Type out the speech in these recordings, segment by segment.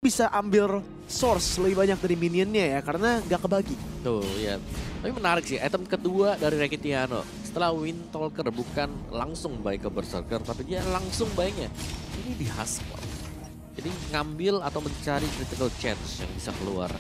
bisa ambil source lebih banyak dari minionnya ya, karena nggak kebagi. Tuh ya, tapi menarik sih item kedua dari Rekitiano. Setelah Windtalker bukan langsung buy ke Berserker, tapi dia langsung buy-nya ini di Hustle. Jadi ngambil atau mencari critical chance yang bisa keluar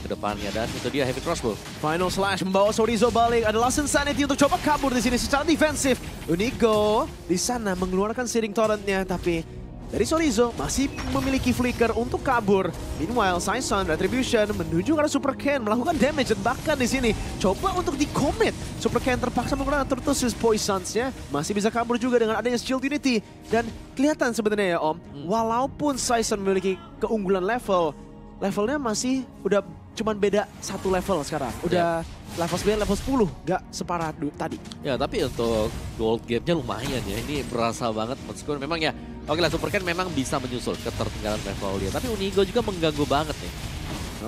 ke depannya, dan itu dia Heavy Crossbow. Final Slash membawa Chorizo balik, ada Lost Insanity untuk coba kabur di sini secara defensif. Unigo di sana mengeluarkan Searing Torrent-nya, tapi dari Chorizo masih memiliki flicker untuk kabur. Meanwhile, Saison Retribution menuju ke arah Super Ken melakukan damage, dan bahkan di sini coba untuk di-commit. Super Ken terpaksa menggunakan Turtle's Poisons-nya, masih bisa kabur juga dengan adanya Shield Unity. Dan kelihatan sebenarnya ya Om, walaupun Saison memiliki keunggulan levelnya masih udah cuman beda 1 level sekarang. Udah level 9, level 10, gak separah tadi. Ya tapi untuk gold gap-nya lumayan ya, ini berasa banget meskipun memang ya oke lah, Super Ken memang bisa menyusul ketertinggalan level dia, tapi Unigo juga mengganggu banget nih.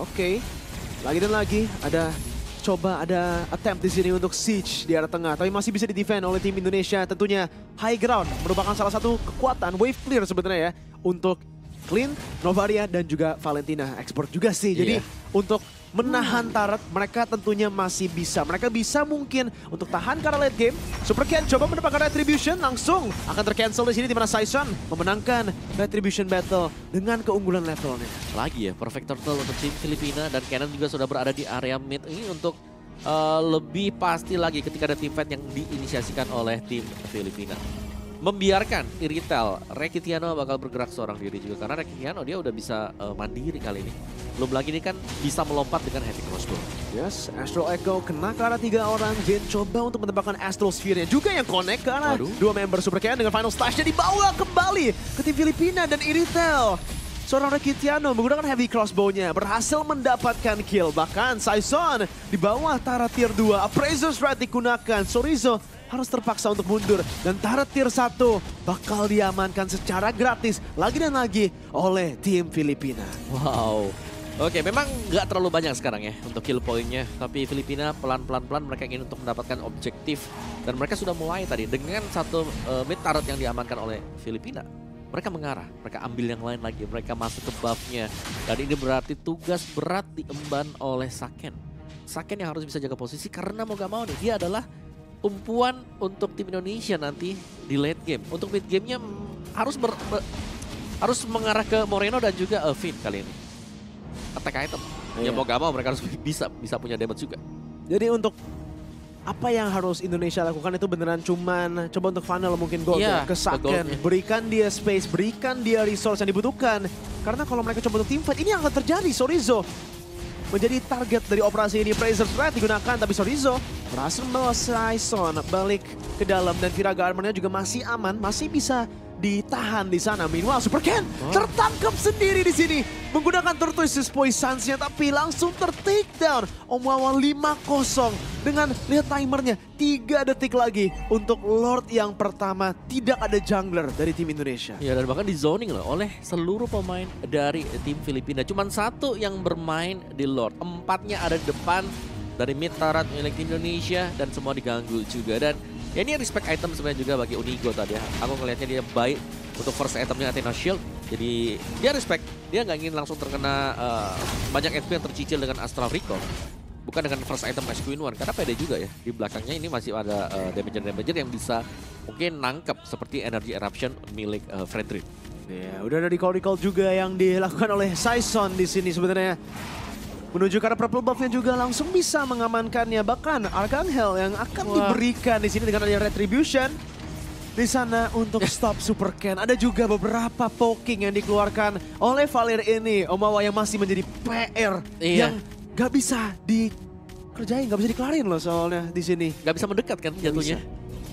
Oke, lagi dan lagi ada attempt di sini untuk siege di arah tengah, tapi masih bisa di-defend oleh tim Indonesia. Tentunya high ground merupakan salah satu kekuatan wave clear sebenarnya ya untuk Clean, Novaria, dan juga Valentina. Export juga sih, jadi untuk menahan turret mereka tentunya masih bisa. Mereka bisa mungkin untuk tahan karena late game. Super Ken coba mendapatkan Retribution, langsung akan tercancel di sini, di mana Saison memenangkan Retribution Battle dengan keunggulan levelnya. Lagi ya, Perfect Turtle untuk tim Filipina, dan Cannon juga sudah berada di area mid ini untuk lebih pasti lagi ketika ada team fight yang diinisiasikan oleh tim Filipina. Membiarkan Iritel, Rekitiano bakal bergerak seorang diri juga, karena Rekitiano dia udah bisa mandiri kali ini. Belum lagi ini kan bisa melompat dengan Heavy Crossbow. Yes, Astral Echo kena ke arah 3 orang. Jin coba untuk mendapatkan Astral Sphere-nya juga yang connect ke arah 2 member Super Ken, dengan Final Slash-nya dibawa kembali ke tim Filipina, dan Iritel. Seorang Rekitiano menggunakan Heavy Crossbow-nya berhasil mendapatkan kill. Bahkan Saison di bawah turret tier 2. Appraiser's Right digunakan. Chorizo harus terpaksa untuk mundur, dan turret tier 1 bakal diamankan secara gratis lagi dan lagi oleh tim Filipina. Wow. Oke, memang nggak terlalu banyak sekarang ya untuk kill point-nya, tapi Filipina pelan-pelan mereka ingin untuk mendapatkan objektif, dan mereka sudah mulai tadi dengan satu mid turret yang diamankan oleh Filipina. Mereka mengarah, mereka ambil yang lain lagi, mereka masuk ke buff-nya, dan ini berarti tugas berat diemban oleh Saken. Saken yang harus bisa jaga posisi, karena mau gak mau nih dia adalah tumpuan untuk tim Indonesia nanti di late game. Untuk mid game-nya harus mengarah ke Moreno dan juga Finn kali ini. Attack item. Ya mau gak mau mereka harus bisa punya damage juga. Jadi untuk apa yang harus Indonesia lakukan itu beneran cuman coba untuk funnel mungkin gold ke Saken. Berikan dia space, berikan dia resource yang dibutuhkan. Karena kalau mereka coba untuk team fight, ini yang akan terjadi. Chorizo menjadi target dari operasi ini. Appraiser's Right digunakan, tapi Chorizo berhasil membawa Saison balik ke dalam, dan Viraga Armor-nya juga masih aman, masih bisa ditahan di sana. Meanwhile, Super Ken tertangkap sendiri di sini menggunakan Turtle's Poisons-nya, tapi langsung ter-take down. Omwawa 5-0 dengan lihat timernya 3 detik lagi untuk Lord yang pertama. Tidak ada jungler dari tim Indonesia. Ya, dan bahkan di zoning loh oleh seluruh pemain dari tim Filipina. Cuman 1 yang bermain di Lord, 4-nya ada di depan dari mid turret milik tim Indonesia, dan semua diganggu juga. Dan ya ini respect item sebenarnya juga bagi Unigo tadi ya. Aku ngelihatnya dia baik untuk first itemnya Athena Shield. Jadi dia respect, dia nggak ingin langsung terkena banyak HP yang tercicil dengan Astral Recall. Bukan dengan first item Match Queen One, karena pede juga ya. Di belakangnya ini masih ada damager yang bisa mungkin nangkep seperti Energy Eruption milik Fredrin. Ya, udah ada recall juga yang dilakukan oleh Saison di sini sebenarnya. Menuju ke arah purple buff-nya juga langsung bisa mengamankannya. Bahkan Archangel yang akan diberikan di sini dengan adanya Retribution di sana untuk stop Super Ken. Ada juga beberapa poking yang dikeluarkan oleh Valir ini. Omawa yang masih menjadi PR yang gak bisa dikerjain, gak bisa dikelarin loh soalnya di sini. Gak bisa mendekat kan jatuhnya.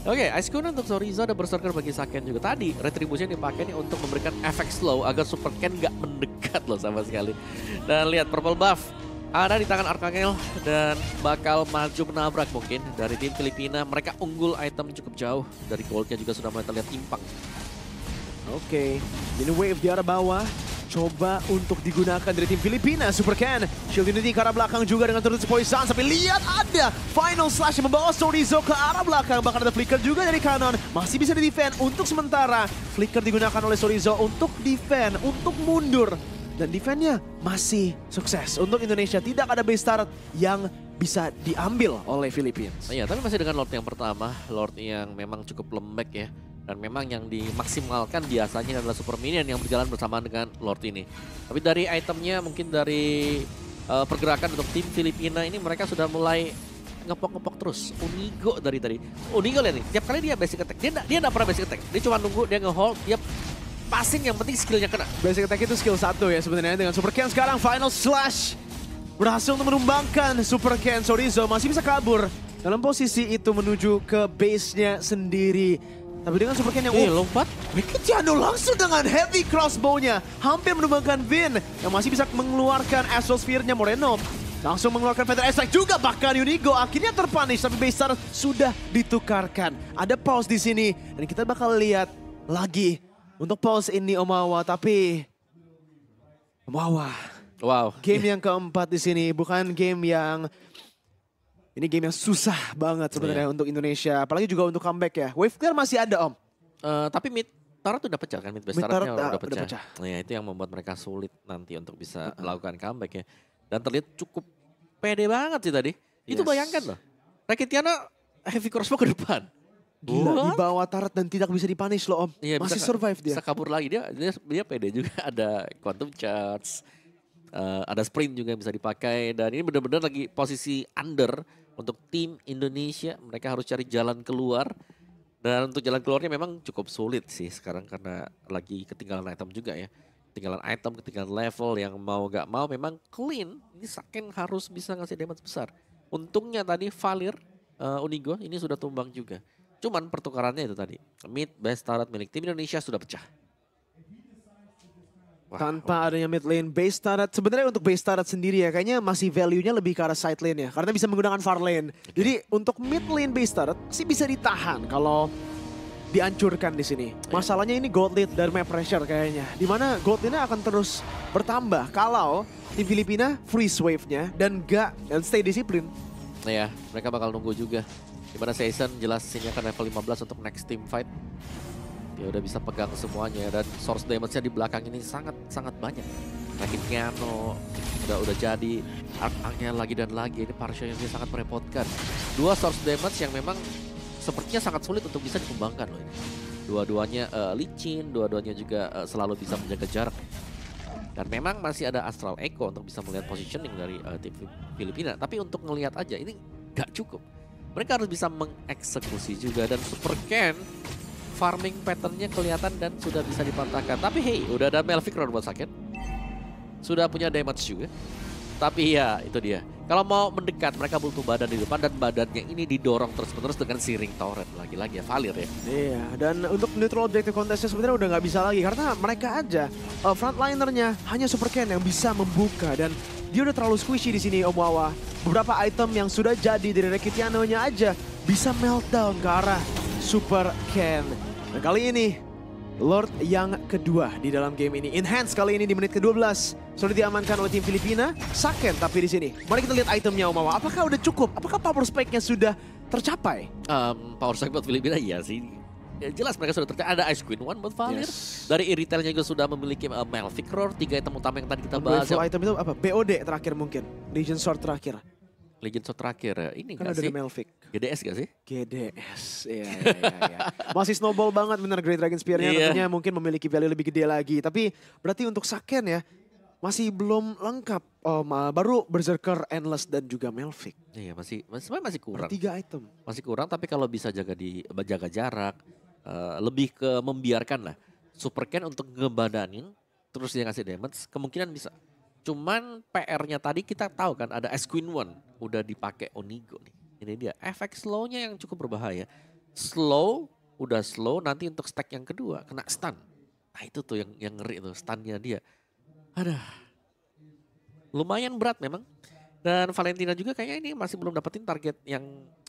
Oke, Ice Queen untuk Chorizo ada Berserker bagi Saken juga. Tadi Retribution dipakai nih untuk memberikan efek slow agar Super Ken gak mendekat loh sama sekali. Dan lihat purple buff ada di tangan Archangel dan bakal maju menabrak mungkin dari tim Filipina. Mereka unggul item cukup jauh, dari goldnya juga sudah mulai terlihat timpang. Oke, ini wave di arah bawah. Coba untuk digunakan dari tim Filipina. Super Ken, Shield Unity ke arah belakang juga dengan Turtle's Poison. Tapi lihat ada Final Slash yang membawa Chorizo ke arah belakang. Bahkan ada Flicker juga dari Canon. Masih bisa di-defend untuk sementara. Flicker digunakan oleh Chorizo untuk defend, untuk mundur dan defense-nya masih sukses. Untuk Indonesia tidak ada base turret yang bisa diambil oleh Filipina. Iya, tapi masih dengan Lord yang pertama, Lord yang memang cukup lembek ya. Dan memang yang dimaksimalkan biasanya adalah Super Minion yang berjalan bersamaan dengan Lord ini. Tapi dari itemnya, mungkin dari pergerakan untuk tim Filipina ini mereka sudah mulai ngepok-ngepok terus. Unigo dari tadi. Unigo lihat nih, tiap kali dia basic attack, dia nggak pernah basic attack. Dia cuma nunggu, dia nge-hold, dia passing, yang penting skillnya kena. Basic attack itu skill 1 ya sebenarnya. Dengan Super Ken sekarang final slash. Berhasil untuk menumbangkan Super Ken. Chorizo masih bisa kabur. Dalam posisi itu menuju ke base-nya sendiri. Tapi dengan Super Ken yang lompat. Reketiano langsung dengan heavy crossbow-nya. Hampir menumbangkan Vin. Yang masih bisa mengeluarkan Astral Sphere-nya Moreno. Langsung mengeluarkan Feather Strike juga, bahkan Unigo akhirnya terpunish, tapi base turret sudah ditukarkan. Ada pause di sini dan kita bakal lihat lagi untuk pause ini Omawa, tapi Omawa. Wow. Game yang keempat di sini bukan game yang ini game yang susah banget sebenarnya untuk Indonesia, apalagi juga untuk comeback ya. Wave clear masih ada Om. Tapi mid turret udah pecah kan, mid base turretnya udah pecah. Nah, ya, itu yang membuat mereka sulit nanti untuk bisa melakukan comeback ya. Dan terlihat cukup pede banget sih tadi. Itu bayangkan loh. Reketiano heavy crossbow ke depan. Gila, di bawah turret dan tidak bisa dipunish loh Om. Iya, masih survive dia. Bisa kabur lagi. Dia pede juga. Ada quantum charge. Ada sprint juga yang bisa dipakai. Dan ini benar-benar lagi posisi under untuk tim Indonesia. Mereka harus cari jalan keluar. Dan untuk jalan keluarnya memang cukup sulit sih sekarang. Karena lagi ketinggalan item juga ya. Ketinggalan item, ketinggalan level, yang mau gak mau memang clean. Ini Saken harus bisa ngasih damage besar. Untungnya tadi Valir, Unigo ini sudah tumbang juga. Cuman pertukarannya itu tadi. Mid base turret milik tim Indonesia sudah pecah. Tanpa adanya mid lane base turret, sebenarnya untuk base turret sendiri ya kayaknya masih value-nya lebih ke arah side lane ya. Karena bisa menggunakan far lane. Jadi untuk mid lane base turret sih bisa ditahan kalau dihancurkan di sini. Masalahnya ini gold lead dan map pressure kayaknya. Dimana gold lead-nya akan terus bertambah kalau tim Filipina freeze wave-nya dan stay disiplin. Nah ya, mereka bakal nunggu juga. Dimana Season jelas ini akan level 15 untuk next team fight. Dia udah bisa pegang semuanya dan source damage-nya di belakang ini sangat banyak. Reketiano udah jadi, arc-nya lagi dan lagi. Ini partial yang dia sangat merepotkan. Dua source damage yang memang sepertinya sangat sulit untuk bisa dikembangkan loh ini. Dua-duanya licin, dua-duanya juga selalu bisa menjaga jarak. Dan memang masih ada Astral Echo untuk bisa melihat positioning dari tim Filipina. Tapi untuk ngelihat aja ini gak cukup. Mereka harus bisa mengeksekusi juga. Dan Super Ken farming patternnya kelihatan dan sudah bisa dipatahkan. Tapi hey, udah ada Melvic Roar buat Saken. Sudah punya damage juga. Tapi ya itu dia. Kalau mau mendekat mereka butuh badan di depan dan badannya ini didorong terus-menerus dengan Searing Torrent. Lagi-lagi ya Valir ya. Iya, dan untuk neutral objective contestnya sebenarnya udah nggak bisa lagi. Karena mereka aja frontlinernya hanya Super Ken yang bisa membuka. Dan dia udah terlalu squishy di sini Om Wawa. Beberapa item yang sudah jadi dari Reketiano-nya aja bisa meltdown ke arah Super Ken. Dan kali ini Lord yang kedua di dalam game ini. Enhance kali ini di menit ke-12. Sudah diamankan oleh tim Filipina. Saken tapi di sini. Mari kita lihat itemnya Om Wawa. Apakah udah cukup? Apakah power spike-nya sudah tercapai? Power spike buat Filipina iya sih. Ya, jelas mereka sudah tercapai. Ada Ice Queen One buat Valir. Dari Iritel-nya juga sudah memiliki Melvic Roar. 3 item utama yang tadi kita bahas. Item itu apa? BOD terakhir mungkin. Legion Sword terakhir. Legion Sword terakhir. Ini kan gak ada sih? Melvic. GDS gak sih? GDS. Iya. Masih snowball banget bener Great Dragon Spear-nya. Tentunya mungkin memiliki value lebih gede lagi. Tapi berarti untuk Saken ya masih belum lengkap. Baru Berserker, Endless dan juga Melvic. Iya masih kurang. 3 item. Masih kurang tapi kalau bisa jaga jarak. Lebih ke membiarkan lah Super Ken untuk ngebadanin. Terus dia ngasih damage. Kemungkinan bisa. Cuman PR-nya tadi kita tahu kan ada Ice Queen One. Udah dipakai Unigo nih. Ini dia efek slow-nya yang cukup berbahaya. Udah slow nanti untuk stack yang kedua kena stun. Nah itu tuh yang ngeri tuh stunnya dia. Aduh. Lumayan berat memang. Dan Valentina juga kayaknya ini masih belum dapetin target yang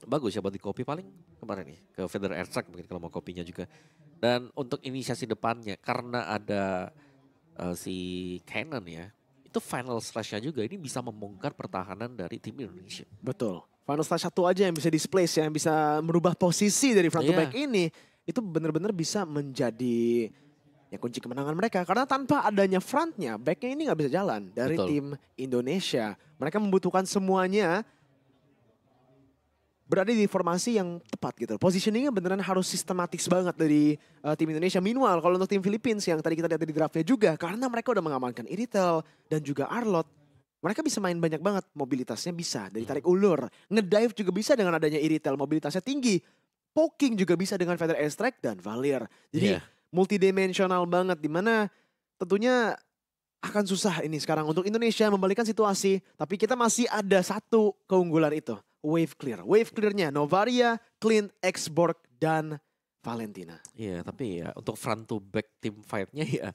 bagus ya buat di copy paling kemarin nih. Ke Feather Strike mungkin kalau mau kopinya juga. Dan untuk inisiasi depannya karena ada si Cannon ya. Itu final slash-nya juga ini bisa membongkar pertahanan dari tim Indonesia. Betul. Final slash 1 aja yang bisa displace, yang bisa merubah posisi dari front to back ini. Itu benar-benar bisa menjadi ya kunci kemenangan mereka. Karena tanpa adanya frontnya, backnya ini nggak bisa jalan dari tim Indonesia. Mereka membutuhkan semuanya berada di formasi yang tepat gitu. Positioningnya beneran harus sistematis banget dari tim Indonesia. Meanwhile, kalau untuk tim Philippines yang tadi kita lihat di draftnya juga, karena mereka udah mengamankan Iritel dan juga Arlott, mereka bisa main banyak banget. Mobilitasnya bisa dari tarik ulur, ngedive juga bisa dengan adanya Iritel, mobilitasnya tinggi. Poking juga bisa dengan Feather Airstrike dan Valier. Jadi multidimensional banget, dimana tentunya akan susah ini sekarang untuk Indonesia membalikan situasi. Tapi kita masih ada satu keunggulan itu. Wave clear. Wave clearnya Novaria, Clint, Xborg, dan Valentina. Iya, tapi ya untuk front to back team fight-nya ya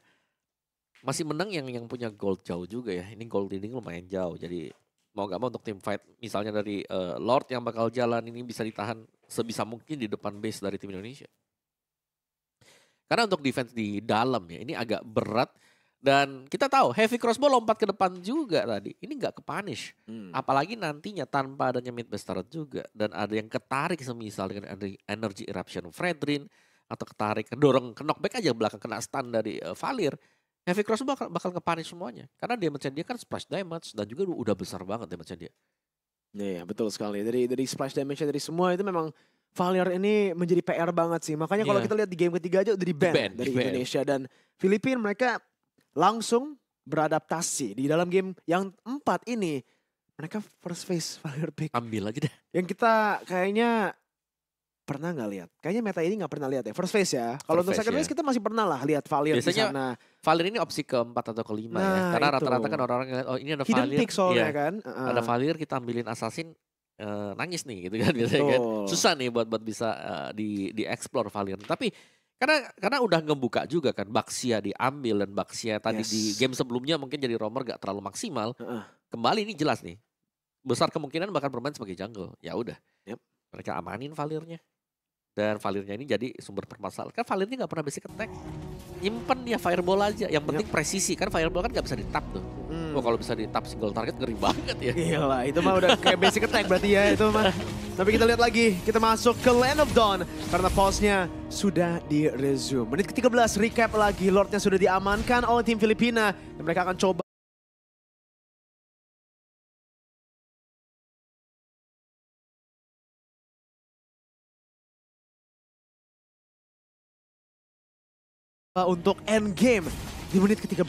masih menang yang punya gold jauh juga ya. Ini gold leading lumayan jauh. Jadi mau gak mau untuk team fight misalnya dari Lord yang bakal jalan ini bisa ditahan sebisa mungkin di depan base dari tim Indonesia. Karena untuk defense di dalam ya ini agak berat. Dan kita tahu Heavy Crossbow lompat ke depan juga tadi. Ini nggak ke-punish. Apalagi nantinya tanpa adanya mid base turret juga. Dan ada yang ketarik semisal dengan Energy Eruption Fredrin. Atau ketarik, dorong ke knockback aja belakang kena stun dari Valier. Heavy Crossbow bakal ke-punish semuanya. Karena damage dia kan splash damage. Dan juga udah besar banget damage dia. Iya betul sekali. Dari splash damage dari semua itu memang Valier ini menjadi PR banget sih. Makanya kalau kita lihat di game ketiga aja udah di-ban dari Indonesia. Dan Filipina mereka langsung beradaptasi di dalam game yang 4 ini. Mereka first phase Valier pick. Ambil aja deh. Yang kita kayaknya pernah nggak lihat. Kayaknya meta ini nggak pernah lihat ya. First phase ya. Kalau untuk second phase kita masih pernah lah lihat Valier di sana. Valier ini opsi keempat atau kelima ya. Karena rata-rata kan orang-orang ngeliat, oh ini ada Valier. Hidden pick soalnya kan. Ada Valier kita ambilin Assassin. Nangis nih gitu kan biasanya kan. Susah nih buat bisa di explore Valier. Tapi karena udah ngebuka juga kan, Baxia diambil dan Baxia tadi di game sebelumnya mungkin jadi roamer gak terlalu maksimal. Kembali ini jelas nih, besar kemungkinan bakal bermain sebagai jungle. Ya udah, mereka amanin Valiernya. Dan Valiernya ini jadi sumber permasalahan. Kan Valiernya gak pernah basic attack. Nyimpen dia fireball aja, yang penting presisi. Kan fireball kan gak bisa di-tap tuh. Oh kalau bisa di-tap single target ngeri banget ya. Gila, itu mah udah kayak basic attack berarti ya itu mah. Tapi kita lihat lagi, kita masuk ke Land of Dawn. Karena pause-nya sudah di-resume. Menit ke-13, recap lagi. Lordnya sudah diamankan oleh tim Filipina. Dan mereka akan coba. Untuk endgame di menit ke-13.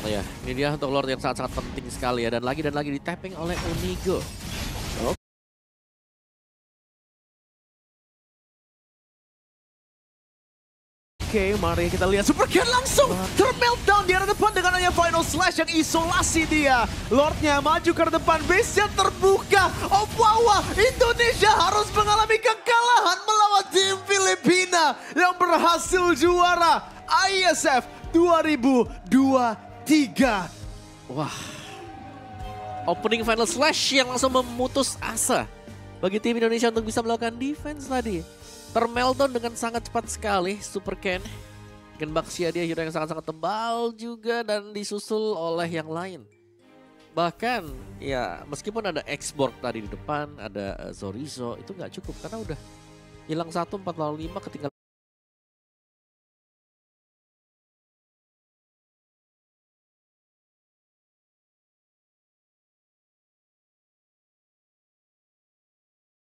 Oh ya, ini dia untuk Lord yang sangat-sangat penting sekali ya. Dan lagi di tapping oleh Onigo. Oke, mari kita lihat Super Cat langsung termeltdown di arah depan dengan hanya Final Slash yang isolasi dia. Lordnya maju ke depan, base-nya terbuka. Oh wow, Indonesia harus mengalami kekalahan melawan tim Filipina yang berhasil juara ISF 2023. Wah, opening Final Slash yang langsung memutus asa bagi tim Indonesia untuk bisa melakukan defense tadi. Termeltdown dengan sangat cepat sekali Super Ken. Dengan Baxia dia hero yang sangat-sangat tebal juga dan disusul oleh yang lain. Bahkan ya meskipun ada Xborg tadi di depan, ada Zorizo, itu nggak cukup karena udah hilang 1 4 lawan 5 ketinggalan.